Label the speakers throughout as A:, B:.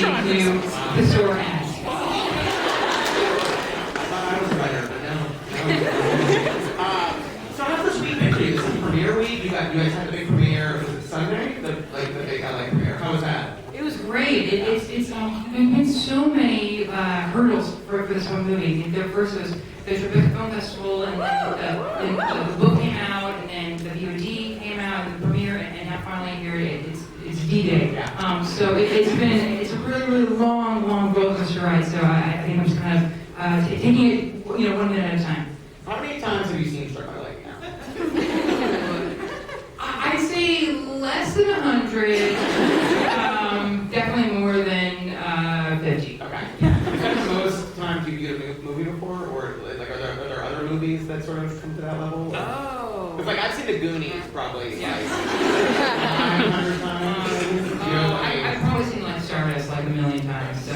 A: into the store ads.
B: I thought I was better, but no. So how's this week been for you? This is premiere week. You guys had the big premiere. Was it Sunday? The big LA premiere. How was that?
A: It was great. It's been so many hurdles for this whole movie. The first was the Tribeca Film Festival, and then the book came out, and then the VOD came out, and the premiere, and now finally here it's D-Day. So it's a really, really long roller coaster ride. So I think I'm just kind of taking it, 1 minute at a time.
B: How many times have you seen Struck by Lightning now?
A: I'd say less than 100. Definitely more than 50.
B: Okay. Is that the most times you've viewed a movie before, or like are there other movies that sort of come to that level?
A: Oh.
B: Because like I've seen The Goonies probably like 500 times.
A: I've probably seen like Stardust like a million times. So.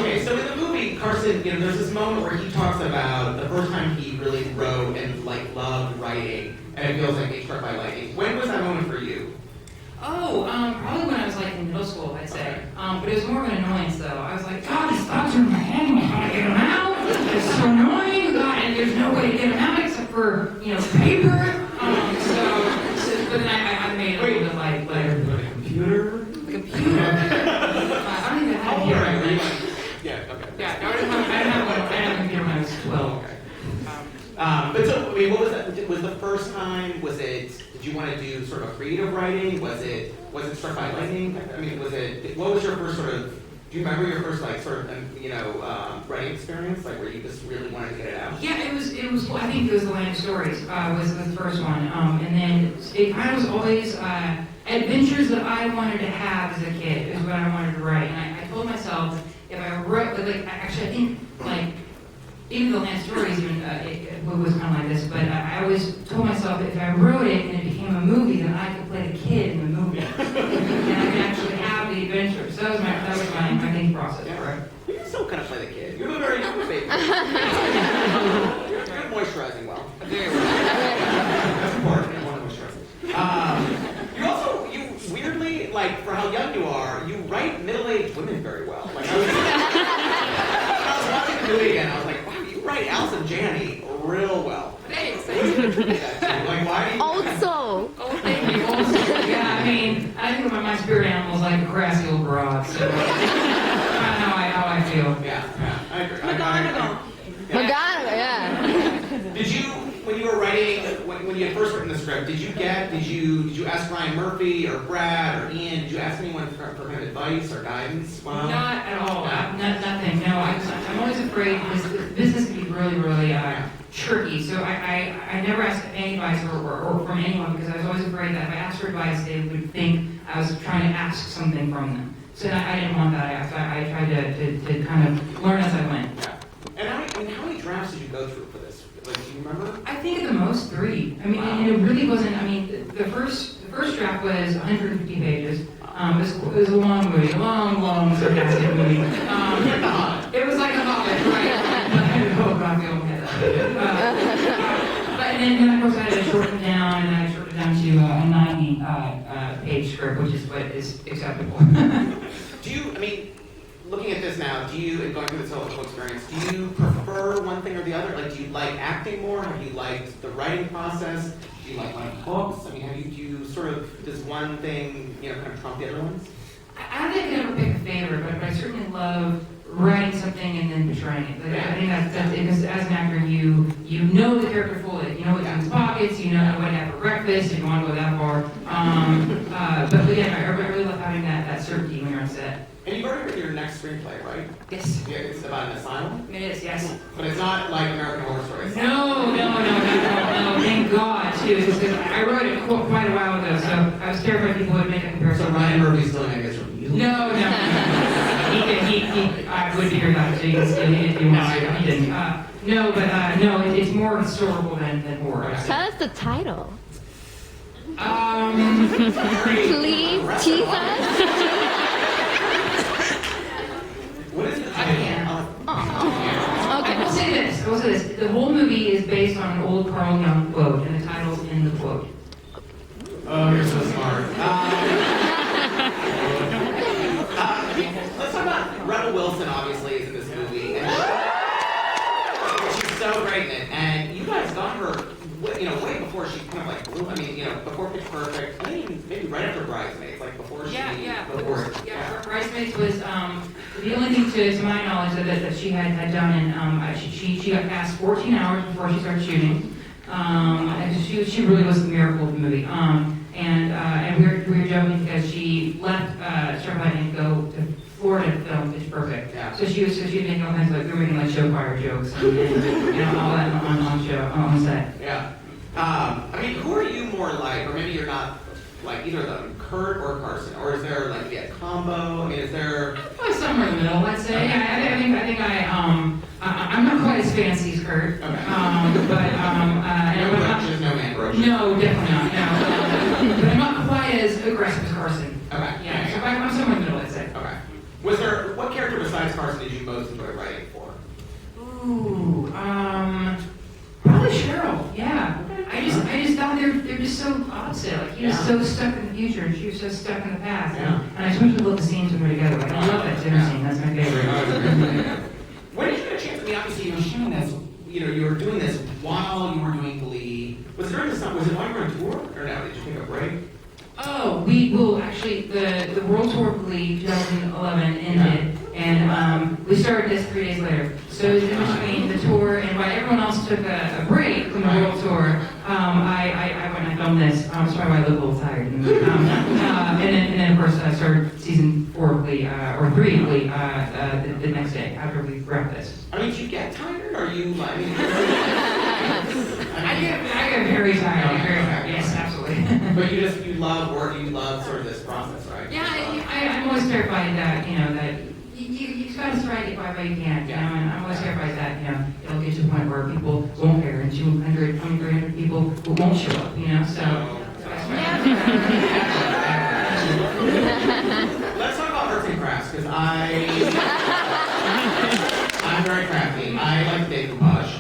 B: Okay, so in the movie, Carson, there's this moment where he talks about the first time he really wrote and like loved writing, and it feels like he struck by lightning. When was that moment for you?
A: Oh, probably when I was like in middle school, I'd say. But it was more of an annoyance though. I was like, God, these thoughts are in my head, and how to get them out? It's so annoying, God, and there's no way to get them out except for, paper. But then I made it a little bit like
B: a computer?
A: The computer? I don't even have a computer.
B: Yeah, okay.
A: Yeah, I didn't have a computer when I was 12.
B: Okay. But so, I mean, what was that? Was the first time? Did you want to do sort of creative writing? Was it Struck by Lightning? I mean, what was your first sort of? Do you remember your first like sort of writing experience, like where you just really wanted to get it out?
A: Yeah, it was. I think it was The Land of Stories was the first one, and then it kind of was always adventures that I wanted to have as a kid is what I wanted to write, and I told myself if I wrote, actually I think like. Even The Land of Stories it was kind of like this, but I always told myself if I wrote it and it became a movie, then I could play the kid in the movie, and I could actually have the adventure. So that was my thinking process.
B: Yeah, right. You can still kind of play the kid. You're a very young baby. You're moisturizing well.
A: Very well.
B: That's important. I want to moisturize. You weirdly, like for how young you are, you write middle-aged women very well. Like I was watching the movie again, I was like, wow, you write Allison Janney real well.
A: Thanks.
B: Like, why do you?
C: Also.
A: Oh, thank you. Also, yeah, I mean, I think of my spirit animal is like a grassy old broad, so that's kind of how I feel.
B: Yeah, I agree.
C: McGonagall, yeah.
B: Did you, when you were writing, when you had first written the script, did you ask Ryan Murphy or Brad or Ian? Did you ask anyone for kind of advice or guidance? Wow.
A: Not at all. Nothing. No, I'm always afraid this business can be really, really tricky. So I never asked any advice or from anyone because I was always afraid that if I asked for advice, they would think I was trying to ask something from them. So I didn't want that. I tried to kind of learn as I went.
B: Yeah. And how many drafts did you go through for this? Like, do you remember?
A: I think at the most 3. I mean, and it really wasn't. I mean, the first draft was 150 pages. It was a long movie, long sarcastic movie. It was like a Hobbit, right? But then of course I had to shorten it down, and I shortened it down to a 90-page script, which is what is acceptable.
B: Do you? I mean. Looking at this now, and going through this whole experience, do you prefer one thing or the other? Like, do you like acting more? Have you liked the writing process? Do you like books? I mean, does one thing, kind of trump the other ones?
A: I don't think I can ever pick a favorite, but I certainly love writing something and then portraying it. Like, I think that's because as an actor, you know the character fully. You know what's in his pockets. You know what to have for breakfast. If you want to go that far. But again, I really love having that certainty when you're on set.
B: And you've already written your next screenplay, right?
A: Yes.
B: Yeah, it's about an asylum?
A: It is, yes.
B: But it's not like American Horror Stories.
A: No, thank God, too. I wrote it quite a while ago, so I was terrified people would make a comparison.
B: So Ryan Murphy's doing, I guess, from you?
A: No. I would hear about it, so you can see if you want to. He didn't. No, it's more historical than horror.
C: Tell us the title.
A: Please
C: tease us.
B: What is the
A: I can't.
C: Okay.
A: I will say this. The whole movie is based on an old Carl Jung quote, and the title's in the quote.
B: Oh, you're so smart. Pitch Perfect. I think maybe right after Bridesmaids, like before she. Before.
A: Yeah. Bridesmaids was the only thing to my knowledge that she had done, and she got cast 14 hours before she started shooting. And she really was the miracle of the movie. And we were joking because she left Star Lightning to go to Florida to film Pitch Perfect.
B: Yeah.
A: So she was making all kinds of we were making like show choir jokes and all that on set.
B: Yeah. I mean, who are you more like, or maybe you're not like either of them, Kurt or Carson, or is there like a combo? I mean, is there?
A: Probably somewhere in the middle, I'd say. Yeah, I think I'm not quite as fancy as Kurt.
B: Okay.
A: No
B: brunches, no man brunches.
A: No, definitely not. No. But I'm not quite as aggressive as Carson.
B: Okay.
A: Yeah, so I'm somewhere in the middle, I'd say.
B: Okay. What character besides Carson did you most enjoy writing for?
A: Ooh, probably Cheryl. Yeah. I just thought they're just so opposite. Like he was so stuck in the future, and she was so stuck in the past.
B: Yeah.
A: And I especially love the scenes when they're together. Like, I love that dinner scene. That's my favorite.
B: When did you get a chance? I mean, obviously you were shooting this. You were doing this while you were doing Glee. Was it during the summer? Was it while you were on tour, or no? Did you take a break?
A: Oh, actually the World Tour of Glee 2011 ended, and we started this 3 days later. So it was in between the tour, and while everyone else took a break from the World Tour, I went and filmed this. That's probably why I look a little tired. And then of course I started season 4 of Glee, or 3 of Glee, the next day after we wrapped this.
B: I mean, did you get tired? Or are you like?
A: I get very tired. Very tired. Yes, absolutely.
B: But you love work. You love sort of this process, right?
A: Yeah, I'm always terrified that that you gotta strike it while you can, and I'm always terrified that it'll get to the point where people won't care, and 200, 300 people won't show up, So.
B: Let's talk about arts and crafts because I'm very crafty. I like to bake goulash.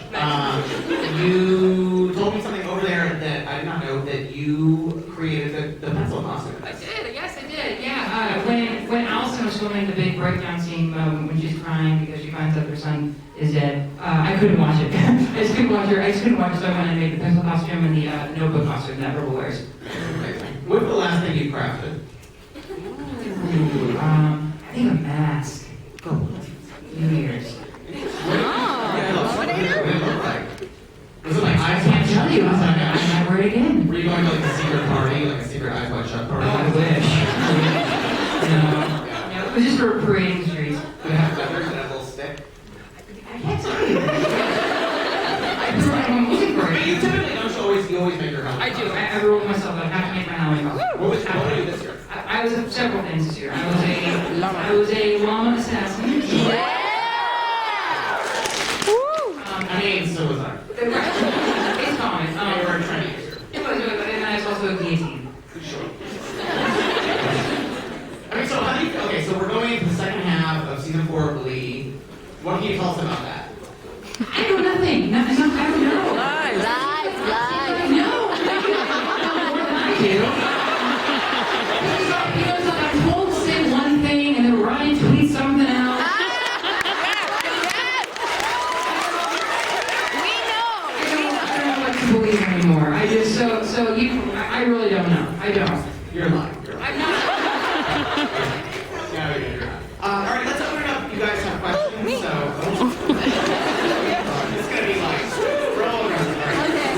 B: You told me something over there that I did not know, that you created the pencil costume.
A: I did. Yes, I did. Yeah. When Allison was filming the big breakdown scene when she's crying because she finds out her son is dead, I couldn't watch it. I just couldn't watch her. I just couldn't watch it. So I went and made the pencil costume and the notebook costume that Rebel wears.
B: What's the last thing you crafted?
A: Ooh, I think a mask. New Year's.
B: What did it look like? Was it like
A: I can't tell you. I might wear it again.
B: Were you going to like a secret party, like a secret Eyes Wide Shut party?
A: Oh, I wish. No, it was just for parading the streets.
B: Did it have feathers and a little stick?
A: I can't tell you. I threw my own music for
B: But
A: it.
B: you typically don't you always make your Halloween.
A: I do. I wrote myself. I have to make my Halloween costume.
B: What were you this year?
A: I was several things this year. I was a llama assassin.
B: I mean, so was I.
A: It's common.
B: You were a Chinese.
A: It was, and I was also a guillotine.
B: Sure. I mean, so how do you feel? Okay, so we're going into the second half of season 4 of Glee. What can you tell us about that?
A: I know nothing. I don't know.
C: Lies.
A: No. More than I do. I'm told to say one thing, and then Ryan tweets something else. I don't know what to believe anymore. I really don't know. I don't.
B: You're lying.
A: I'm not.
B: Yeah, you're not. All right, let's open it up. You guys have questions, so it's gonna be like roller coaster.
D: Okay,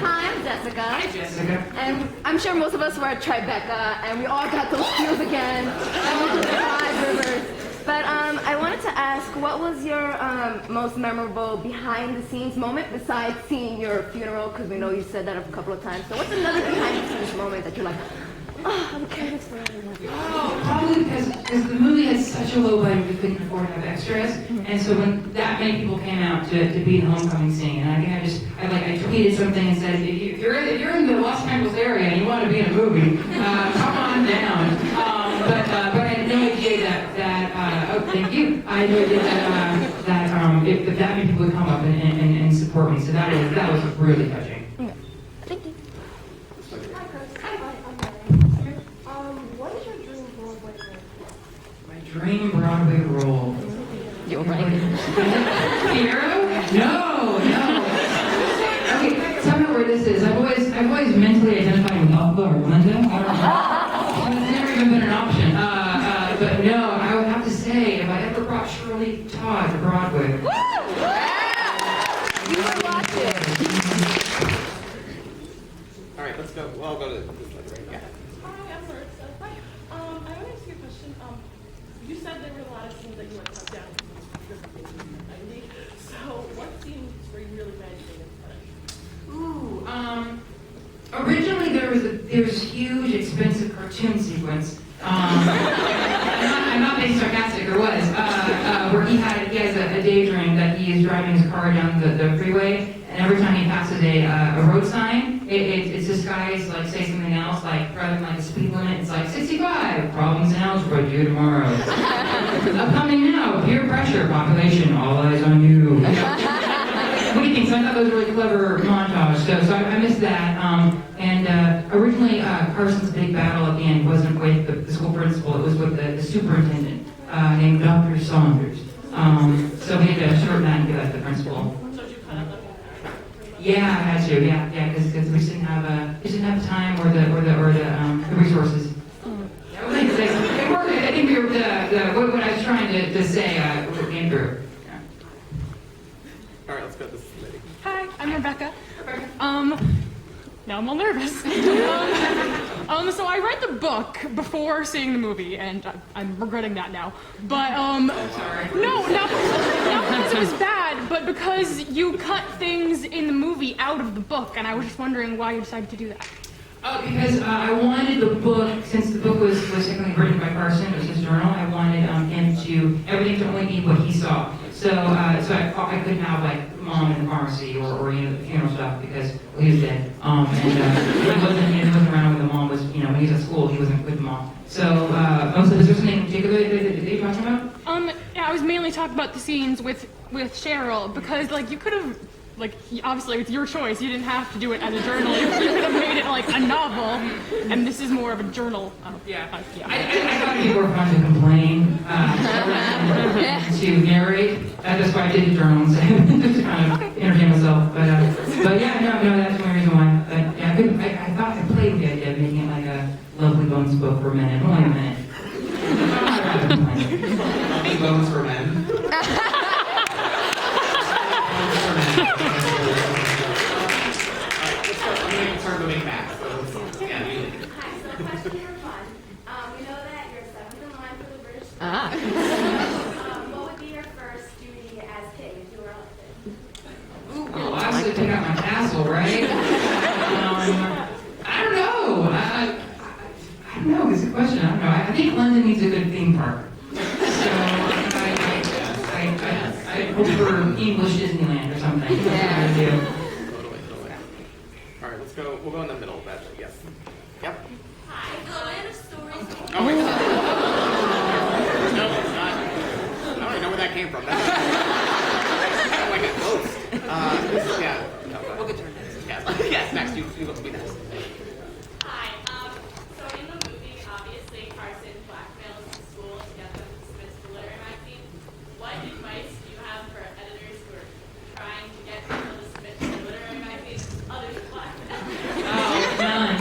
D: hi, I'm Jessica.
A: Hi, Jessica.
D: And I'm sure most of us were at Tribeca, and we all got those feels again. I went to the 5 rivers. But I wanted to ask, what was your most memorable behind-the-scenes moment besides seeing your funeral? Because we know you said that a couple of times. So what's another behind-the-scenes moment that you're like, oh, I'm curious for everyone?
A: Oh, probably because the movie had such a low budget we couldn't afford to have extras, and so when that many people came out to be in the homecoming scene, and I think I tweeted something and said, if you're in the Los Angeles area and you want to be in a movie, come on down. But I had no idea thank you. I had no idea that that many people would come up and support me, so that was really touching.
D: Thank you.
E: Hi, Chris. Hi, I'm Mary. What is your dream Broadway role?
A: My dream Broadway role.
C: You're right.
A: Hero? No. Okay, tell me where this is. I've always mentally identified with the Todd to Broadway.
D: Woo! You were watching.
B: All right, let's go. Well, I'll go to this lady right. Yeah.
F: Hi, I'm Marissa. Hi. I want to ask you a question. You said there were a lot of scenes that you had cut down because of the 90. So, what scenes were you really managing to cut?
A: Ooh, originally there was this huge, expensive cartoon sequence. I'm not being sarcastic, or was, where he has a daydream that he is driving his car down the freeway, and every time he passes a road sign, it's disguised, like, say something else, like, rather than like a speed limit, it's like 65, problems in algebra due tomorrow. Upcoming now, peer pressure, population, all eyes on you. What do you think? So I thought that was a really clever montage, so I missed that. Originally, Carson's big battle at the end wasn't with the school principal, it was with the superintendent, named Dr. Saunders. So we had to shorten that and give that to the principal.
F: So, did you cut out the whole character? pretty much?
A: Yeah, I had to, because we just didn't have the time or the resources. Yeah, well, I think we were what I was trying to say came through. Yeah.
B: All right, let's go to this lady.
G: Hi, I'm Rebecca. Now I'm all nervous. So I read the book before seeing the movie, and I'm regretting that now. But
A: Sorry.
G: no, not because it was bad, but because you cut things in the movie out of the book, and I was just wondering why you decided to do that.
A: Because I wanted the book, since the book was technically written by Carson, it was his journal, I wanted everything to only be what he saw. So I couldn't have like mom in the pharmacy or the funeral stuff because he was dead. He wasn't around when the mom was, when he was at school, he wasn't with the mom. So is there something in particular that you're talking about?
G: Yeah, I was mainly talking about the scenes with Cheryl, because like you could have, like, obviously it's your choice, you didn't have to do it as a journal, you could have made it like a novel, and this is more of a journal.
A: I thought people were fun to complain, to narrate. That's why I did the journal instead, just to kind of entertain myself. But yeah, no, that's the only reason why. But yeah, I thought I played with the idea of making it like a Lovely Bones book for a minute, only a minute.
B: Lovely Bones for Men. Start moving back. Yeah,
D: Hi, so question number one. We know that you're seventh in line for the British. What would be your first duty as king if you were elected?
A: Well, I have to take out my castle, right? I don't know. I don't know. It's a question. I don't know. I think London needs a good theme park. So I hope for English Disneyland or something. That's what I do.
B: Totally. All right, let's go. We'll go in the middle. That's yes. Yep.
E: Hi, the land of stories.
B: Oh wait. No, it's not. I don't even know where that came from. That's kind of like a ghost. Yeah. No, we'll get to her next. Yes, next. You look to be next.
H: Hi. So in the movie, obviously Carson blackmails the school to get them to submit to the literary magazine. What advice do you have for editors who are trying to get people to submit to the literary magazine other than blackmail?
A: Oh, none.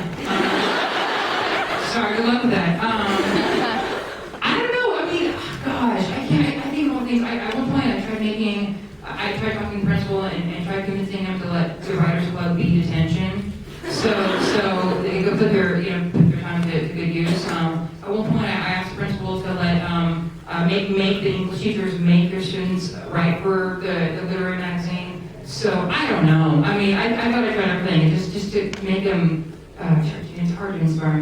A: Sorry, good luck with that. I don't know. I mean, gosh, I think all things. At one point, I tried talking to the principal and tried convincing him to let the writers club be detention, so they could put their time to good use. At one point, I asked the principal to let make the English teachers make their students write for the literary magazine. So I don't know. I mean, I thought I tried everything just to make them. It's hard to inspire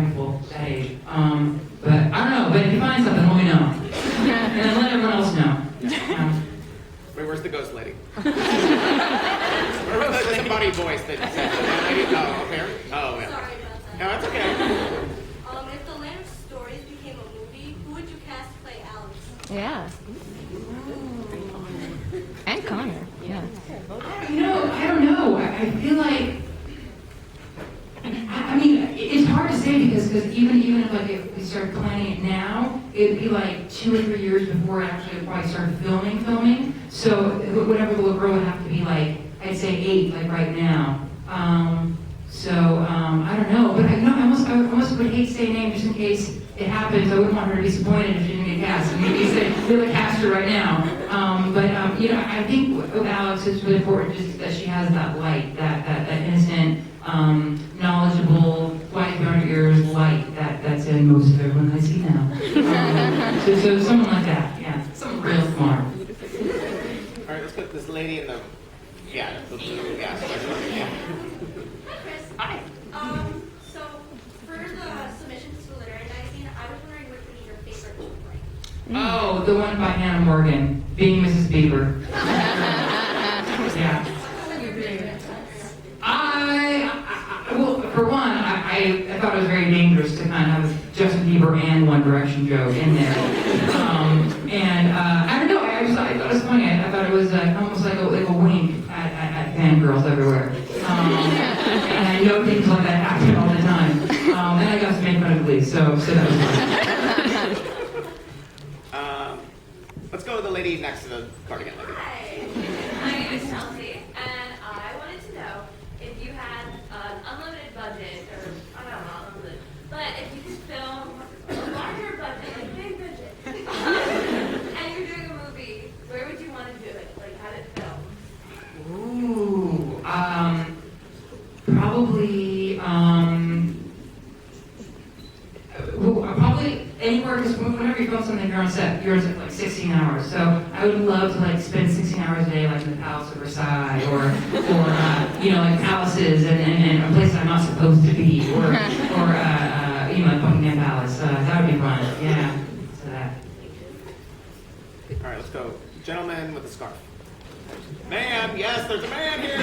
A: people that age. But I don't know. But if you find something, let me know, and then let everyone else know.
B: Wait, where's the ghost lady? Where's the disembodied voice that said that lady? Oh, okay. Oh, yeah.
E: Sorry about that.
B: No, that's okay.
E: If the land of stories became a movie, who would you cast to play Alex?
C: Yeah. And Connor. Yeah.
A: I don't know. I feel like. I mean, it's hard to say because even if we start planning it now, it'd be like 2 or 3 years before it actually probably started filming. So whatever the little girl would have to be like, I'd say 8, like right now. I don't know, but I almost would hate to say a name just in case it happens. I wouldn't want her to be disappointed if she didn't get cast. And he said, you're the caster right now. You know, I think with Alex, it's really important just that she has that light, that innocent, knowledgeable, flies beyond your ears light that's in most of everyone I see now. So someone like that, yeah. Someone real smart.
B: All right, let's put this lady in the, yeah.
H: Hi, Chris.
A: Hi.
H: So for the submission to the literary magazine, I was wondering which one is your favorite book to write?
A: Oh, the one by Hannah Morgan, Being Mrs. Bieber. Yeah. Well, for one, I thought it was very dangerous to kind of have Justin Bieber and One Direction joke in there. I don't know, I thought it was funny. I thought it was almost like a wink at fangirls everywhere. And I know things like that happen all the time. And I got to make fun of Glee, so that was fun.
B: Let's go with the lady next to the cardigan lady.
H: Hi, my name is Chelsea, and I wanted to know if you had an unlimited budget, or I don't know, unlimited, but if you could film a larger budget, like big budget, and you're doing a movie, where would you want to do it? Like, have it filmed?
A: Ooh, probably anywhere, because whenever you film something, you're on set like 16 hours. So I would love to like spend 16 hours a day, like in the Palace of Versailles, or you know, like palaces and places I'm not supposed to be, or you know, like Buckingham Palace. That would be fun. Yeah. So that.
B: All right, let's go. Gentleman with the scarf. Man, yes, there's a man here.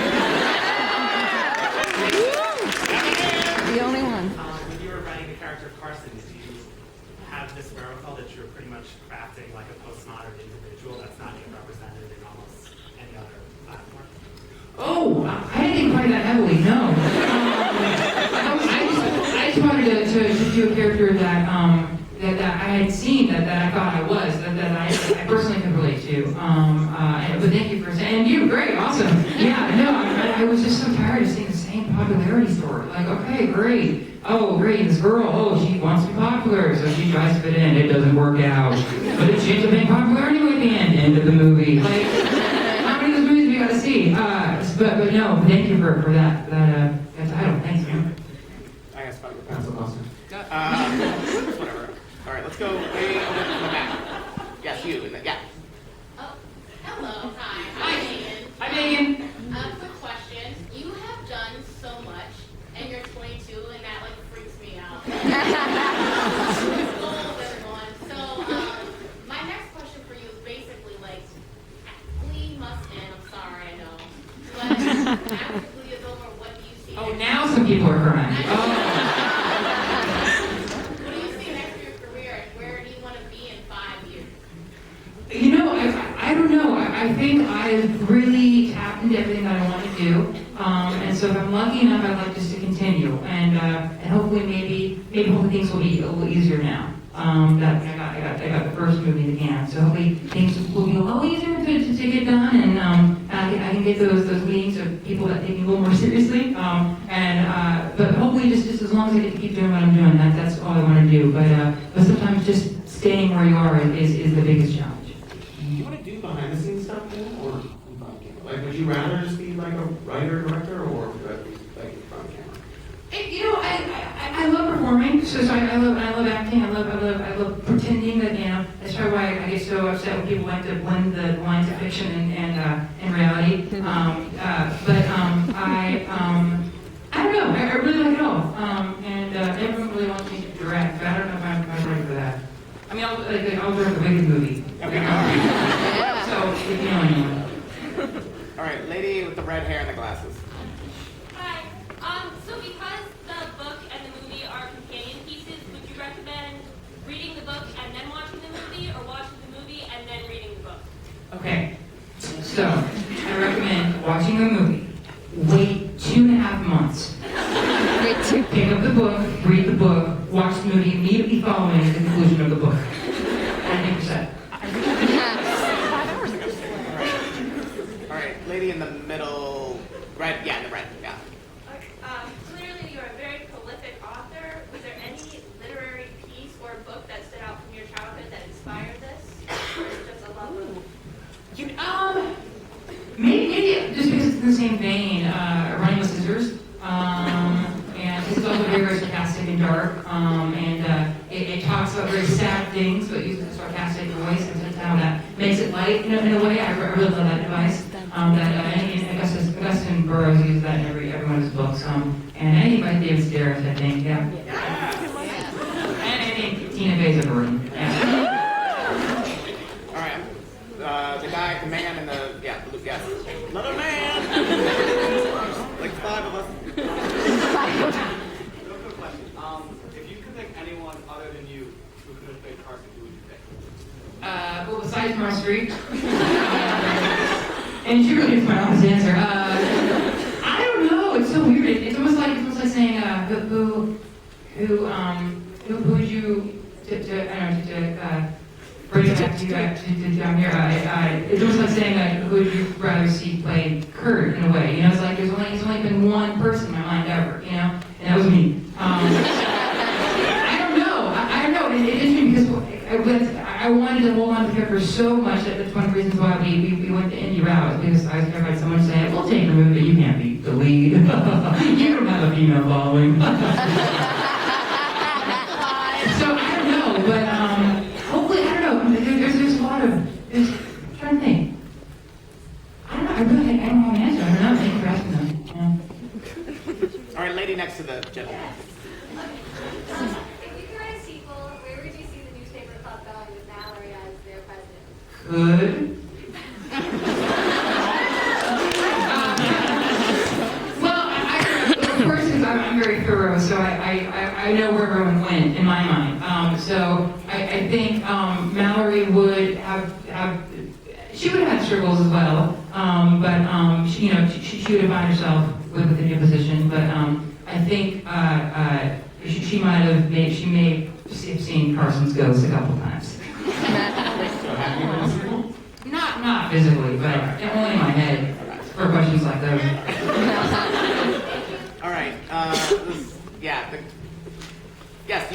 C: The only one.
I: When you were writing the character of Carson, did you have this wherewithal that you were pretty much crafting like a postmodern individual that's not yet represented in almost any other platform?
A: Oh, I didn't think quite that heavily. No. I just wanted to do a character that I had seen that I thought I was, that I personally could relate to. But thank you for saying, and you, great, awesome. Yeah, no, I was just so tired of seeing the same popularity story. Like, okay, great. Oh, great, this girl, oh, she wants to be popular, so she tries to fit in, it doesn't work out. But it ends up being popular anyway at the end of the movie. Like, how many of those movies do we got to see? But no, thank you for that title. Thanks, man.
B: I guess probably
A: That's awesome.
B: whatever. All right, let's go way over to the back. Yes, you. Yeah.
H: Oh, hello, hi,
A: Hi.
H: I'm Megan.
A: Hi, Megan.
H: Quick question. You have done so much, and you're 22, and that like freaks me out. It's old, everyone. So, my next question for you is basically like, Glee must end. I'm sorry, I know, but after Glee is over, what do you see?
A: Oh, now some people are crying. Oh.
H: What do you see next for your career, and where do you want to be in 5 years?
A: You know, I don't know. I think I've really tapped into everything that I want to do. And so if I'm lucky enough, I'd like just to continue. And hopefully maybe hopefully things will be a little easier now. That I got the first movie in the can. So hopefully things will be a little easier to get done, and I can get those meetings of people that take me a little more seriously. But hopefully just as long as I get to keep doing what I'm doing, that's all I want to do. But sometimes just staying where you are is the biggest challenge.
B: Do you want to do behind the scenes stuff then, or in front of camera? Like, would you rather just be like a writer, director, or would you rather be like in front of camera?
A: You know, I love performing. So I love acting. I love pretending that, you know. That's probably why I get so upset when people like to blend the lines of fiction and reality. I don't know. I really like it all. Everyone really wants me to direct, but I don't know if I'm ready for that. I mean, I'll direct a Wicked movie.
B: Okay.
A: So if you know anyone.
B: All right, lady with the red hair and the glasses.
H: Hi. So because the book and the movie are companion pieces, would you recommend reading the book and then watching the movie, or watching the movie and then reading the book?
A: Okay. So I recommend watching the movie. Wait 2.5 months. Pick up the book, read the book, watch the movie immediately following the conclusion of the book. 90%.
B: All right, lady in the middle, red. Yeah, the red. Yeah.
H: Clearly, you're a very prolific author. Was there any literary piece or book that stood out from your childhood that inspired
A: dark, and it talks about very sad things, but uses a sarcastic voice, and that's how that makes it light. In a way, I really love that device. And Augustine Burroughs uses that in every one of his books. And anybody, David Sedaris, I think, yeah. And I think Tina Fey's a burden.
B: All right. The guy, the man, and the blue guest. Another man. Like 5 of us.
J: Real quick question. If you could pick anyone other than you who could have played Carson, who would you pick?
A: Well, besides Meryl Streep. And she really is my honest answer. I don't know. It's so weird. It's almost like saying who would you to bring it back to down here. It's almost like saying who would you rather see play Kurt in a way. You know, it's like there's only been one person in my mind ever. You know, and that was me. I don't know. I don't know. It is me because I wanted to hold on to the character so much that that's one of the reasons why we went the indie route, because I was terrified of someone saying, "We'll take the movie, but you can't be the lead. You don't have a female following." So I don't know, but hopefully I don't know. There's a lot of I'm trying to think. I don't know. I don't have an answer. I don't know. Thank you for asking them.
B: All right, lady next to the gentleman.
K: If you could write a sequel, where would you see the newspaper club going with Mallory as their president?
A: Good. Well, first, because I'm very thorough, so I know where everyone went in my mind. So I think Mallory would have she would have had struggles as well, but she would have found herself with a new position. But I think she may have seen Carson's ghost a couple times.
B: So have you been a sequel?
A: Not physically, but only in my head for questions like those.
B: All right. Yes.